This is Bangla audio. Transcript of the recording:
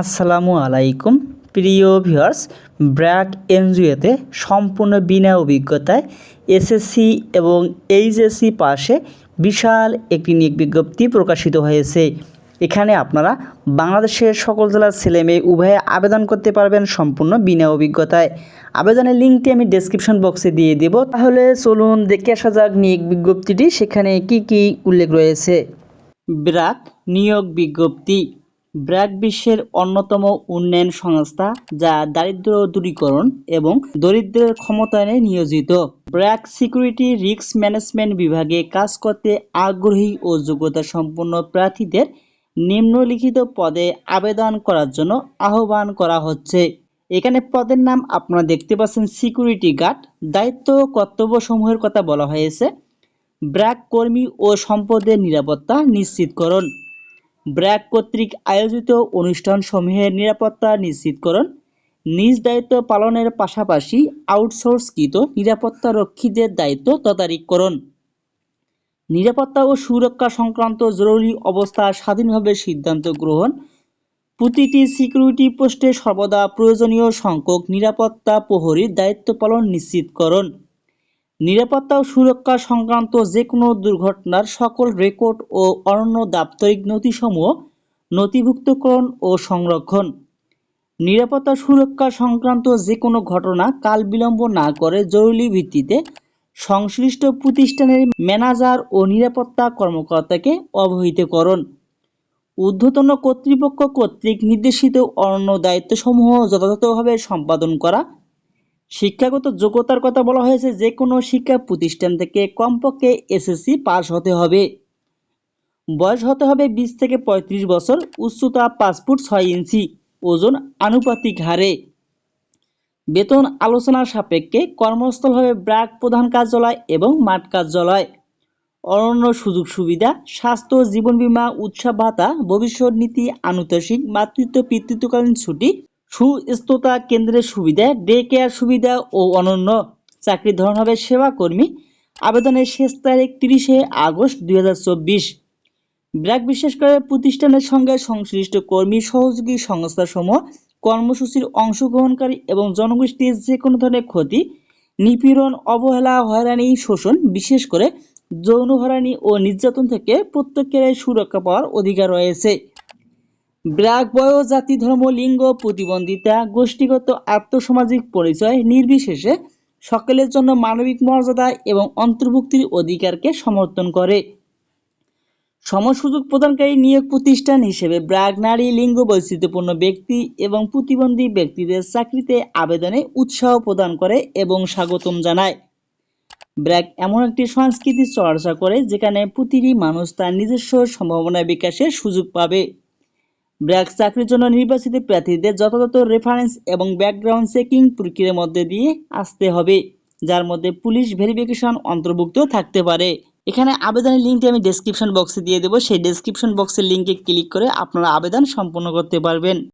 আসসালামু আলাইকুম প্রিয় ভিউয়ার্স। ব্র্যাক এনজিওতে সম্পূর্ণ বিনা অভিজ্ঞতায় এসএসসি এবং এইচএসসি পাশে বিশাল একটি নিয়োগ বিজ্ঞপ্তি প্রকাশিত হয়েছে। এখানে আপনারা বাংলাদেশের সকল জেলার ছেলেমেয়ে উভয়ে আবেদন করতে পারবেন সম্পূর্ণ বিনা অভিজ্ঞতায়। আবেদনের লিঙ্কটি আমি ডেসক্রিপশন বক্সে দিয়ে দেব। তাহলে চলুন দেখে আসা যাক নিয়োগ বিজ্ঞপ্তিটি, সেখানে কি কি উল্লেখ রয়েছে। ব্র্যাক নিয়োগ বিজ্ঞপ্তি। ব্র্যাক বিশ্বের অন্যতম উন্নয়ন সংস্থা যা দারিদ্র দূরীকরণ এবং দরিদ্রের ক্ষমতায়নে নিয়োজিত। ব্র্যাক সিকিউরিটি রিস্ক ম্যানেজমেন্ট বিভাগে কাজ করতে আগ্রহী ও যোগ্যতা সম্পন্ন প্রার্থীদের নিম্নলিখিত পদে আবেদন করার জন্য আহ্বান করা হচ্ছে। এখানে পদের নাম আপনারা দেখতে পাচ্ছেন সিকিউরিটি গার্ড। দায়িত্ব কর্তব্য সমূহের কথা বলা হয়েছে। ব্র্যাক কর্মী ও সম্পদের নিরাপত্তা নিশ্চিতকরণ, ব্র্যাক কর্তৃক আয়োজিত অনুষ্ঠানসমূহের নিরাপত্তা নিশ্চিতকরণ, নিজ দায়িত্ব পালনের পাশাপাশি আউটসোর্সকৃত নিরাপত্তারক্ষীদের দায়িত্ব তদারকিকরণ, নিরাপত্তা ও সুরক্ষা সংক্রান্ত জরুরি অবস্থা স্বাধীনভাবে সিদ্ধান্ত গ্রহণ, প্রতিটি সিকিউরিটি পোস্টে সর্বদা প্রয়োজনীয় সংখ্যক নিরাপত্তা প্রহরীর দায়িত্ব পালন নিশ্চিতকরণ, নিরাপত্তা ও সুরক্ষা সংক্রান্ত যে কোনো দুর্ঘটনার সকল রেকর্ড ও অনন্য দাপ্তরিক নথিসমূহ নথিভুক্তকরণ ও সংরক্ষণ, নিরাপত্তা সুরক্ষা সংক্রান্ত যে কোনো ঘটনা কাল বিলম্ব না করে জরুরি ভিত্তিতে সংশ্লিষ্ট প্রতিষ্ঠানের ম্যানেজার ও নিরাপত্তা কর্মকর্তাকে অবহিতকরণ, ঊর্ধ্বতন কর্তৃপক্ষ কর্তৃক নির্দেশিত অনন্য দায়িত্বসমূহ যথাযথভাবে সম্পাদন করা। শিক্ষাগত যোগ্যতার কথা বলা হয়েছে যে কোনো শিক্ষা প্রতিষ্ঠান থেকে কমপক্ষে এসএসসি পাস হতে হবে। বয়স হতে হবে 20 থেকে 35 বছর, উচ্চতা 5 ফুট 6 ইঞ্চি, ওজন আনুপাতিক হারে। বেতন আলোচনা সাপেক্ষে। কর্মস্থল হবে ব্র্যাক প্রধান কার্যালয় এবং মাঠ কার্যালয়। অনন্য সুযোগ সুবিধা: স্বাস্থ্য, জীবন বীমা, উৎসব ভাতা, ভবিষ্যৎ নীতি, আনুতোষিক, মাতৃত্ব পিতৃত্বকালীন ছুটি, সুস্থতা কেন্দ্রের সুবিধা, ডে কেয়ার সুবিধা ও অনন্য। চাকরির ধরন হবে সেবা কর্মী। আবেদনের শেষ তারিখ 30 আগস্ট 2024। ব্র্যাক বিশেষ করে প্রতিষ্ঠানের সঙ্গে সংশ্লিষ্ট কর্মী সহযোগী সংস্থাসমূহ কর্মসূচির অংশগ্রহণকারী এবং জনগোষ্ঠীর যে কোনো ধরনের ক্ষতি, নিপীড়ন, অবহেলা, হয়রানি, শোষণ, বিশেষ করে যৌন হয়রানি ও নির্যাতন থেকে প্রত্যেকের সুরক্ষা পাওয়ার অধিকার রয়েছে। ব্র্যাক বয়স, জাতি, ধর্ম, লিঙ্গ, প্রতিবন্ধিতা, গোষ্ঠীগত আর্থসামাজিক পরিচয় নির্বিশেষে সকলের জন্য মানবিক মর্যাদা এবং অন্তর্ভুক্তির অধিকারকে সমর্থন করে। সমসুযোগ প্রদানকারী নিয়োগ প্রতিষ্ঠান হিসেবে ব্র্যাক নারী, লিঙ্গ বৈচিত্র্যপূর্ণ ব্যক্তি এবং প্রতিবন্ধী ব্যক্তিদের চাকরিতে আবেদনে উৎসাহ প্রদান করে এবং স্বাগতম জানায়। ব্র্যাক এমন একটি সংস্কৃতি চর্চা করে যেখানে প্রতিটি মানুষ তার নিজস্ব সম্ভাবনা বিকাশের সুযোগ পাবে। ব্র্যাক চাকরির জন্য নির্বাচিত প্রার্থীদের যথাযথ রেফারেন্স এবং ব্যাকগ্রাউন্ড চেকিং প্রক্রিয়ার মধ্যে দিয়ে আসতে হবে, যার মধ্যে পুলিশ ভেরিফিকেশন অন্তর্ভুক্ত থাকতে পারে। এখানে আবেদনের লিঙ্কটি আমি ডেসক্রিপশন বক্সে দিয়ে দেবো। সেই ডেসক্রিপশন বক্সের লিঙ্কে ক্লিক করে আপনারা আবেদন সম্পন্ন করতে পারবেন।